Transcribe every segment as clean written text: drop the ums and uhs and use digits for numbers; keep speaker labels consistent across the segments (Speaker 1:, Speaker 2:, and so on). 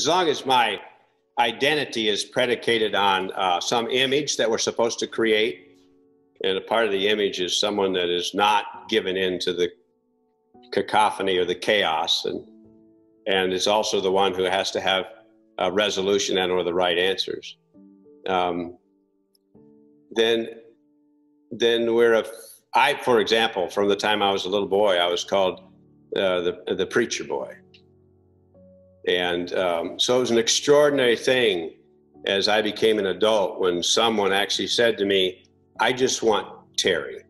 Speaker 1: as long as my identity is predicated on some image that we're supposed to create, and a part of the image is someone that is not given in to the cacophony or the chaos, and is also the one who has to have a resolution and or the right answers, then for example, from the time I was a little boy, I was called the preacher boy. And so it was an extraordinary thing as I became an adult when someone actually said to me, I just want Terry.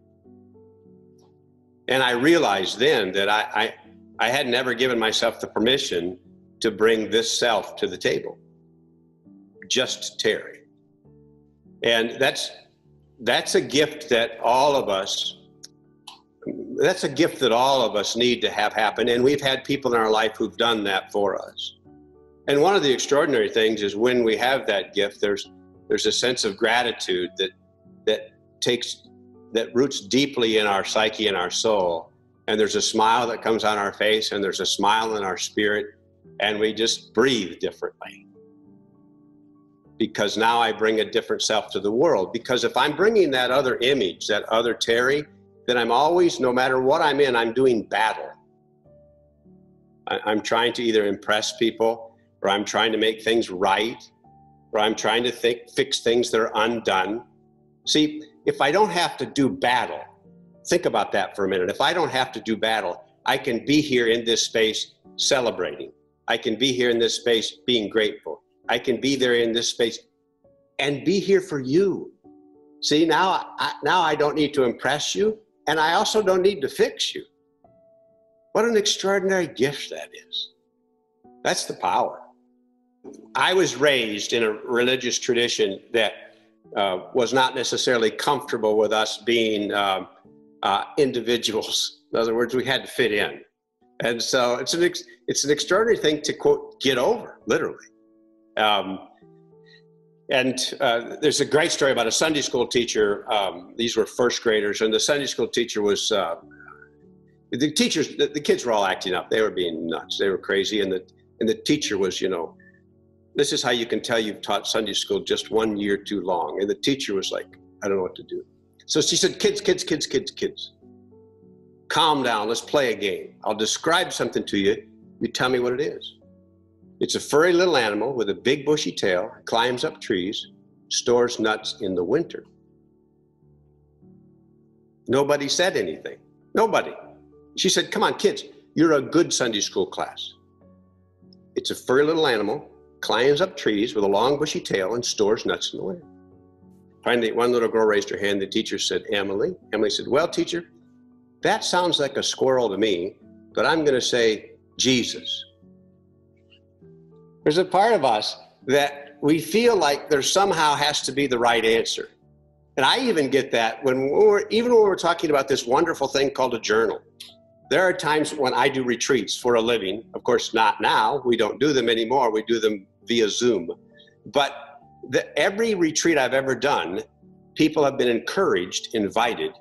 Speaker 1: And I realized then that I had never given myself the permission to bring this self to the table. Just Terry. And that's a gift that all of us need to have happen. And we've had people in our life who've done that for us. And one of the extraordinary things is when we have that gift, there's a sense of gratitude that roots deeply in our psyche and our soul. And there's a smile that comes on our face, and there's a smile in our spirit, and we just breathe differently. Because now I bring a different self to the world. Because if I'm bringing that other image, that other Terry, then I'm always, no matter what I'm in, I'm doing battle. I'm trying to either impress people, or I'm trying to make things right, or I'm trying to fix things that are undone. See, if I don't have to do battle, think about that for a minute. If I don't have to do battle, I can be here in this space celebrating. I can be here in this space being grateful. I can be there in this space and be here for you. See, now I don't need to impress you, and I also don't need to fix you. What an extraordinary gift that is. That's the power. I was raised in a religious tradition that was not necessarily comfortable with us being individuals. In other words, we had to fit in. And so it's an extraordinary thing to, quote, get over, literally. There's a great story about a Sunday school teacher. These were first graders, and the Sunday school teacher was, the kids were all acting up. They were being nuts. They were crazy. And the teacher was, this is how you can tell you've taught Sunday school just 1 year too long. And the teacher was like, I don't know what to do. So she said, kids. Calm down, let's play a game. I'll describe something to you. You tell me what it is. It's a furry little animal with a big bushy tail, climbs up trees, stores nuts in the winter. Nobody said anything. Nobody. She said, come on, kids, you're a good Sunday school class. It's a furry little animal, climbs up trees with a long bushy tail and stores nuts in the winter. Finally, one little girl raised her hand. The teacher said, Emily. Emily said, well, teacher, that sounds like a squirrel to me, but I'm going to say Jesus. There's a part of us that we feel like there somehow has to be the right answer. And I even get that when we're talking about this wonderful thing called a journal. There are times when I do retreats for a living. Of course, not now. We don't do them anymore. We do them via Zoom. But every retreat I've ever done, people have been encouraged, invited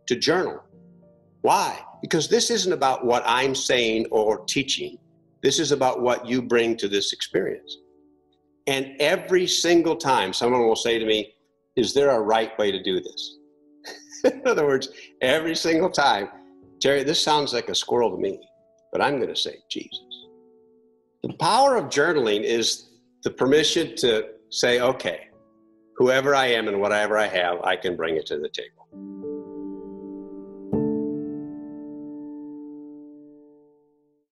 Speaker 1: to journal. Why? Because this isn't about what I'm saying or teaching. This is about what you bring to this experience. And every single time someone will say to me, is there a right way to do this? In other words, every single time, Terry, this sounds like a squirrel to me, but I'm going to say Jesus. The power of journaling is the permission to say, okay, whoever I am and whatever I have, I can bring it to the table.